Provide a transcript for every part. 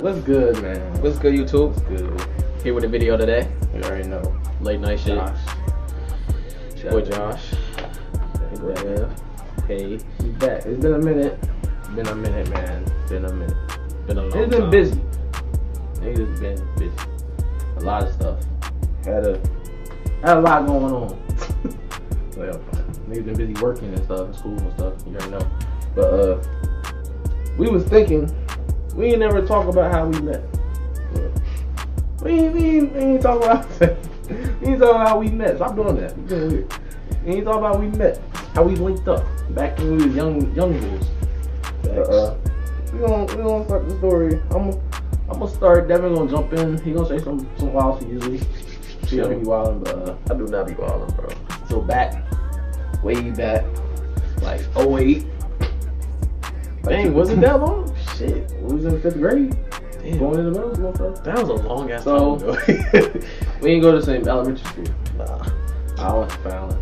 What's good, man? What's good, YouTube? What's good? Here with a video today. You already know. Late night shit. Josh. Boy Josh. Yeah. Hey. We back. It's been a minute. Been a minute, man. Been a minute. Been a long It's been time. busy. Niggas been busy. A lot of stuff. Had a lot going on. Well, niggas been busy working and stuff, in school and stuff. You already know. But we was thinking, we ain't never talk about how we met. We ain't talk about we ain't talk about how we met. Stop doing that. You're doing weird. We ain't talk about how we met. How we linked up back when we was young bulls. We gonna start the story. I'm gonna start. Devin gonna jump in. He gonna say some wild shit usually. He don't be wildin', but I do not be wildin', bro. so way back, like 08. Dang, was it that long? Shit, we was in 5th grade. Damn. Going into middle school and stuff. That was a long ass So- time ago. We didn't go to the same elementary school. Nah. I went to Fallon.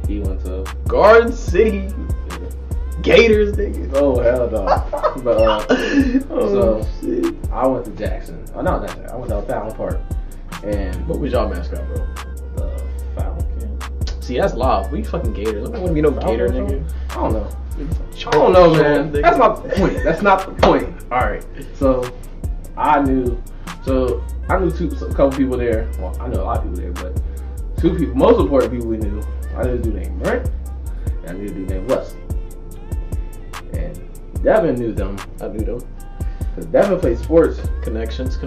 He went to Garden City. Gators, nigga. oh hell no. But Oh, so shit. I went to Jackson. Oh no, not Jackson. I went to Fallon Park. And What was y'all mascot, bro? the Falcon. See, that's live. We fucking Gators. I don't want to be no Gator, nigga. I don't know. I don't know, man. That's not the point. That's not the point. All right. So I knew a couple people there. Well, I know a lot of people there, but two people, most important people we knew. I knew a dude named Brent, and I knew a dude named Wesley. And Devin knew them. I knew them. Because Devin played sports Connections.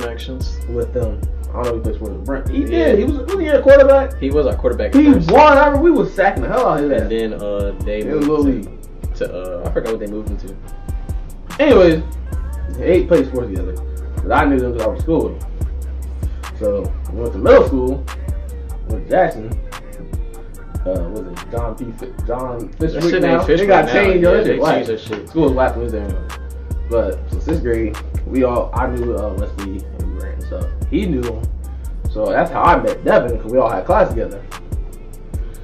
with them. I don't know if he played sports with Brent. He Yeah. did. He was he a quarterback. He was our quarterback. He at first. won. I remember we was sacking the hell out of his And ass. then they It was moved Little League. to I forgot what they moved him to. Anyways, they played sports together. Because I knew them because I was in school with them. So we went to middle school with Jackson. Was it John That Fishwick shit now? ain't Fishwick They got now. changed. Yeah, Yo, they shit whack. changed that shit. School was whack when we was there anyway. But so 6th grade, I knew Wesley and Brent and stuff. He knew him. So that's how I met Devin because we all had class together.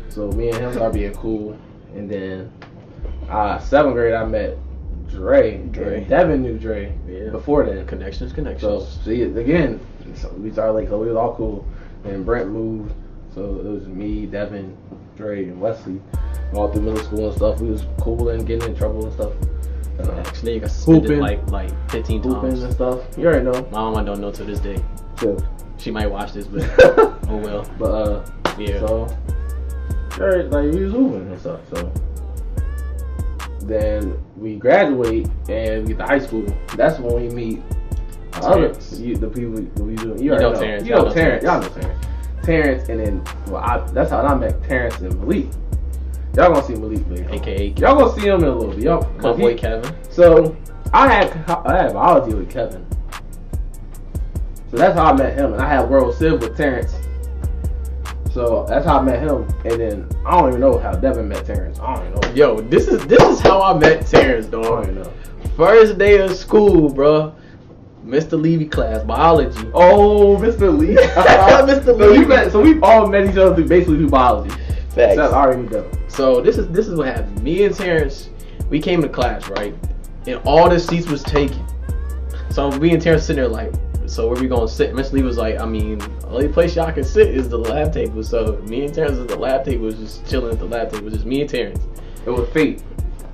So me and him started being cool. And then 7th grade, I met Dre. Dre. And Devin knew Dre Yeah. before then. Connections. So see again, so we started like, so we was all cool. And Brent moved. So it was me, Devin, Dre, and Wesley. All through middle school and stuff. We was cool and getting in trouble and stuff. Actually, you got suspended Hooping. like 15 Hooping times. and stuff. You already know. My mama don't know to this day. Chill. She might watch this, but oh well. But Yeah. so sure, like we was hooping and stuff. So then we graduate and we get to high school. That's when we meet Terrence. the people we do. You know Terrence. You know Terrence. Y'all know Terrence. Terrence, and then that's how I met Terrence and Malik. Y'all gonna see Malik later. AKA Y'all gonna see him in a little bit. Y'all, my boy Kevin. So I had biology with Kevin. So that's how I met him, and I had World Civ with Terrence. So that's how I met him, and then I don't even know how Devin met Terrence. I don't even know. Yo, this is how I met Terrence, I don't dog. even know. First day of school, bro. Mr. Levy class, biology. Oh, Mr. Lee. Mr. So Lee. so we all met each other through basically through biology. Facts. That's already done. So this is what happened. Me and Terrence, we came to class, right? And all the seats was taken. So me and Terrence sitting there like, so where we gonna sit? Mr. Lee was like, I mean, the only place y'all can sit is the lab table. So me and Terrence at the lab table was just chilling at the lab table, just me and Terrence. It was fate.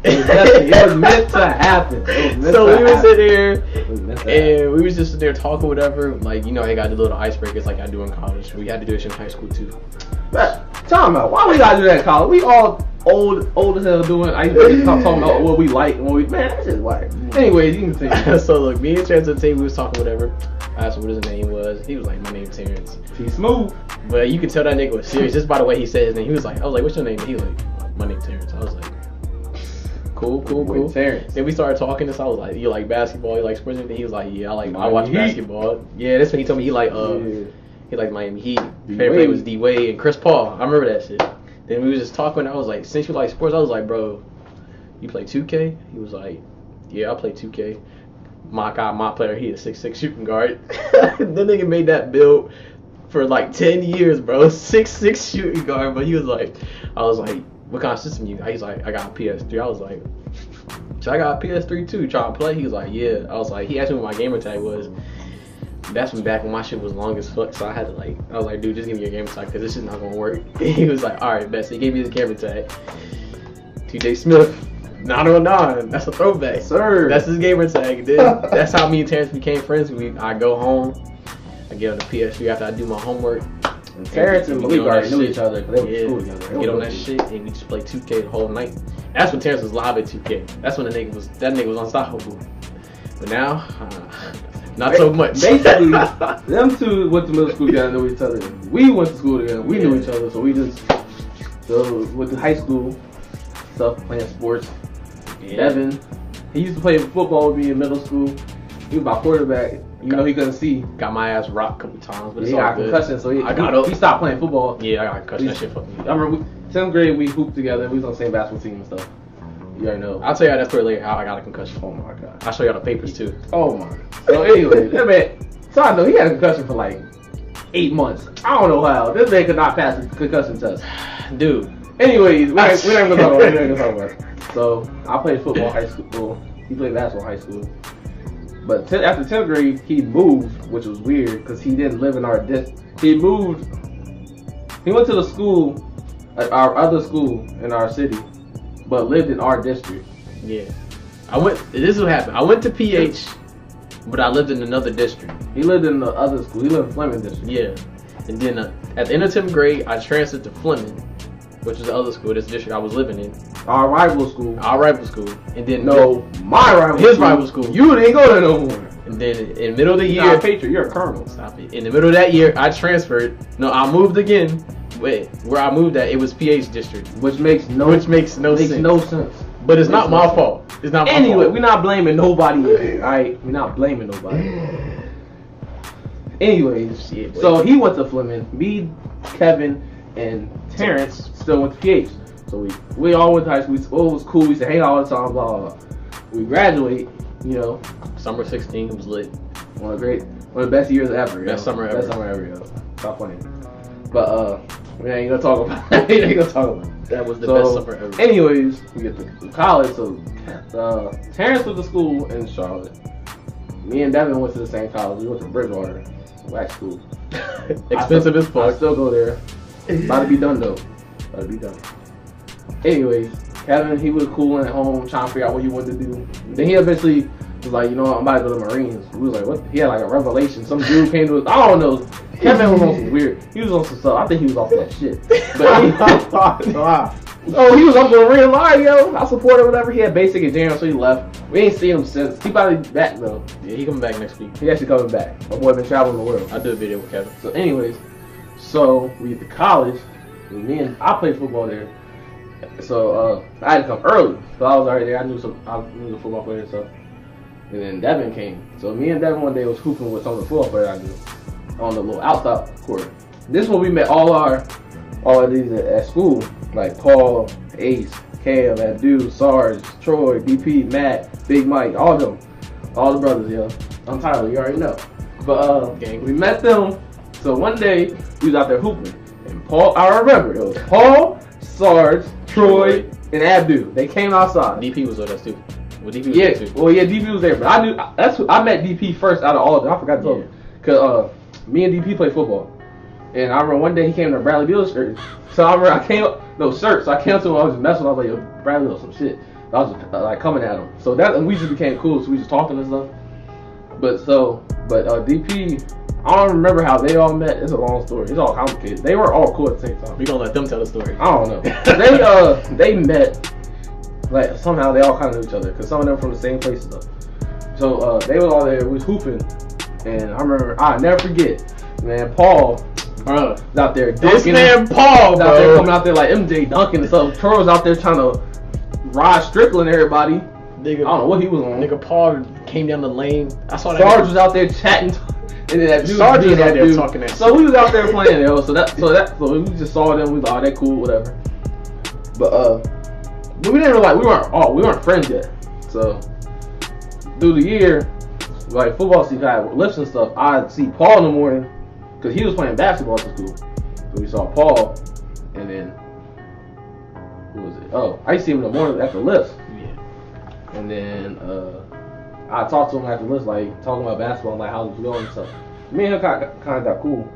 It was destiny. It was meant to happen. So we were sitting there It was meant to happen. and we was just sitting there talking whatever. Like, you know, I got the little icebreakers like I do in college. We had to do it in high school too. But, time out. Why we gotta do that in college? We all old as hell doing. I talking about what we like and what we. Man, that's just whack. Anyways, you can say. So look, me and Terrence at the table, we was talking whatever. I asked him what his name was. He was like, my name's Terrence. T Smooth. But you could tell that nigga was serious just by the way he said his name. He was like, I was like, what's your name? And he was like, my name's Terrence. I was like, cool. With Terrence. Then we started talking this. I was like, you like basketball? You like sports? And he was like, yeah, I watch Miami Heat. basketball. Yeah, that's when he told me he like Yeah. he liked Miami Heat. D. Favorite player Wade. was D Wade and Chris Paul. I remember that shit. Then we was just talking. I was like, since you like sports, I was like, bro, you play 2K? He was like, yeah, I play 2K. My player, he is 6'6" shooting guard. The nigga made that build for like 10 years, bro. 6'6" shooting guard. But he was like, I was like, what kind of system you got? He's like, I got a PS3. I was like, so I got a PS3 too, trying to play. He was like, yeah. I was like, he asked me what my gamer tag was. That's when back when my shit was long as fuck, so I was like, dude, just give me your gamer tag because this shit's not gonna work. He was like, all right, best. He gave me the gamer tag. TJ Smith, 909. That's a throwback, sir. That's his gamer tag. Dude. That's how me and Terrence became friends. I go home, I get on the PS3 after I do my homework. And Terrence and Malik already knew each other because they went to school together. Get on that shit and we just play 2K the whole night. That's when Terrence was live at 2K. That's when that nigga was unstoppable. But now, not so much. Basically, them two went to middle school together, knew each other. We went to school together, we knew each other, so we just went to high school, stuff, playing sports. Devin, he used to play football with me in middle school. He was my quarterback. You know he couldn't see. Got my ass rocked a couple times, but he got concussion, so he stopped playing football. Yeah, I got concussion. That shit fucked me. I remember 10th grade we hooped together. We was on the same basketball team and stuff. You already know. I'll tell you that story later. How I got a concussion. Oh my god. I'll show you all the papers too. Oh my. So anyway, that man. So I know he had a concussion for like 8 months. I don't know how. This man could not pass the concussion test. Dude. Anyways, we ain't gonna talk about it. So I played football in high school. He played basketball in high school. But after 10th grade, he moved, which was weird because he didn't live in our district. He moved. He went to the school, our other school in our city, but lived in our district. Yeah. This is what happened. I went to PH, but I lived in another district. He lived in the other school. He lived in Fleming district. Yeah. And then at the end of 10th grade, I transferred to Fleming, which is the other school, this district I was living in. Our rival school. And then his rival school. You didn't go there no more. And then in the middle of the year, you're a Patriot. You're a Colonel. Stop it. In the middle of that year, I transferred. No, I moved again. Wait, where I moved at, it was PH district, which makes no sense. But it's not my fault. It's not my fault. Anyway, we're not blaming nobody. All right, we're not blaming nobody. Anyways, so he went to Fleming. Me, Kevin, and Terrence still went to PH. So we all went to high school. It was cool. We used to hang out all the time. Blah, blah, blah. We graduate. You know, summer 16 was lit. One of the best years ever. Best summer ever. Best summer ever. Yo. Stop funny. But we ain't gonna talk about it. We ain't gonna talk about it. That was the best summer ever. Anyways, we get to college. So Terrence went to school in Charlotte. Me and Devin went to the same college. We went to Bridgewater, black school. Expensive as fuck. I still go there. About to be done though. Anyways, Kevin, he was cooling at home, trying to figure out what he wanted to do. Then he eventually was like, you know what, I'm about to go to the Marines. We was like, what? He had like a revelation. Some dude came to us. I don't know. Kevin was on some weird. He was on some stuff. I think he was off that shit. But he was up for a real line, yo. I supported whatever. He had basic in January, so he left. We ain't seen him since. He probably back though. Yeah, he coming back next week. He actually coming back. My boy been traveling the world. I did a video with Kevin. So anyways, so we get to college. And I played football there. So I had to come early. So I was already there. I knew the football players and stuff. And then Devin came. So me and Devin one day was hooping with some of the football players I knew on the little outside court. This is when we met all of these at school. Like Paul, Ace, Cam, Abdul, Sarge, Troy, BP, Matt, Big Mike, all of them. All the brothers, yo. I'm Tyler, you already know. But we met them. So one day we was out there hooping. And Paul, I remember, it was Paul, Sarge, Troy, and Abdul. They came outside. DP was with us too. Well, DP was there too. Well, yeah, DP was there, but I knew I met DP first out of all of them. I forgot to tell you, cause me and DP played football, and I remember one day he came to Bradley Beal shirt. So I remember I came up shirts. So I came to him. I was just messing. I was like, yo, Bradley Beal some shit. I was just like coming at him. So that we just became cool. So we just talking and stuff. But DP. I don't remember how they all met. It's a long story. It's all complicated. They were all cool at the same time. We gonna let them tell the story. I don't know. They met. Like somehow they all kind of knew each other because some of them were from the same place and stuff. So they were all there. We was hooping, and I remember I never forget, man. Paul, was out there dunking. This man Paul, was out there coming out there like MJ dunking and stuff. Troy was out there trying to ride Strickland everybody. Nigga, I don't know what he was on. Nigga Paul came down the lane. I saw that. Sarge was out there chatting. And then that dude Sarge was out there talking that shit. So we was out there playing, yo. So we just saw them. We thought, oh, they cool, whatever. But we didn't really we weren't friends yet. So through the year, like football season had lifts and stuff, I'd see Paul in the morning because he was playing basketball at school. So we saw Paul, and then who was it? Oh, I used to see him in the morning after lifts. Yeah. And then I talked to him after lifts, like talking about basketball and like how it was going and stuff. Me and him kind of got cool,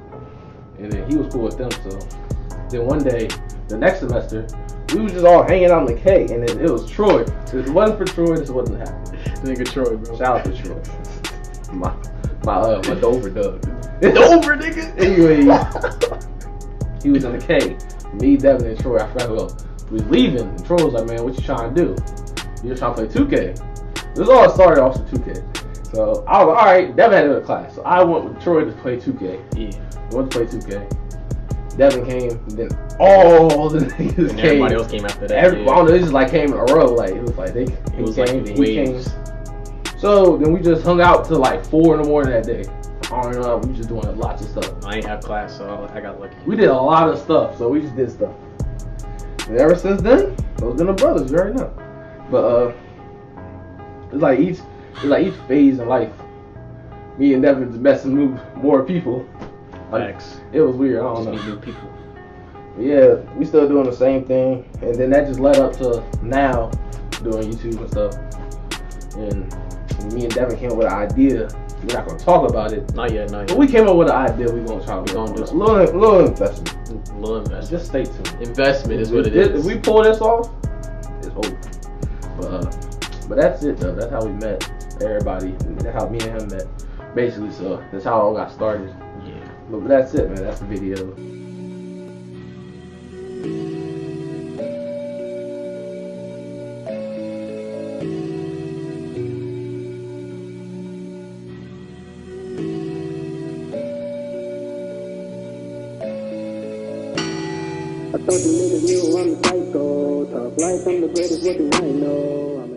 and then he was cool with them. So then one day, the next semester, we was just all hanging out in the K, and then it was Troy. If it wasn't for Troy, this wouldn't happen. Nigga Troy, bro. Shout out to Troy. My Dover Doug. Dover, nigga. Anyway, he was in the K. Me, Devin, and Troy. I forgot who else. We was leaving. And Troy was like, "Man, what you trying to do? You trying to play 2K?" This all started off with 2K. So I was like, all right. Devin had to go to class, so I went with Troy to play 2K. Yeah. We went to play 2K. Devin came, and then all the niggas And came. everybody else came after that. I don't know, they just like came in a row. Like it was like he came. So then we just hung out till like 4 in the morning that day. I don't know. We just doing lots of stuff. I ain't have class, so I got lucky. We did a lot of stuff, so we just did stuff. And ever since then, those been the brothers. You already know. But it's like each phase in life, me and Devin just met some more people. Like, it was weird. I don't know. New people. But yeah, we still doing the same thing, and then that just led up to now doing YouTube and stuff. And me and Devin came up with an idea. We're not gonna talk about it. Not yet. But we came up with an idea. We're gonna try to do a little investment. Little investment. Just stay tuned. Investment is what it is. If we pull this off, it's over. But that's it though. That's how we met. Everybody. That's how me and him met. Basically, so that's how it all got started. Yeah. But that's it, man. That's the video. I thought you niggas knew I'm the psycho. Tough life, I'm the greatest, what do I know? I'm a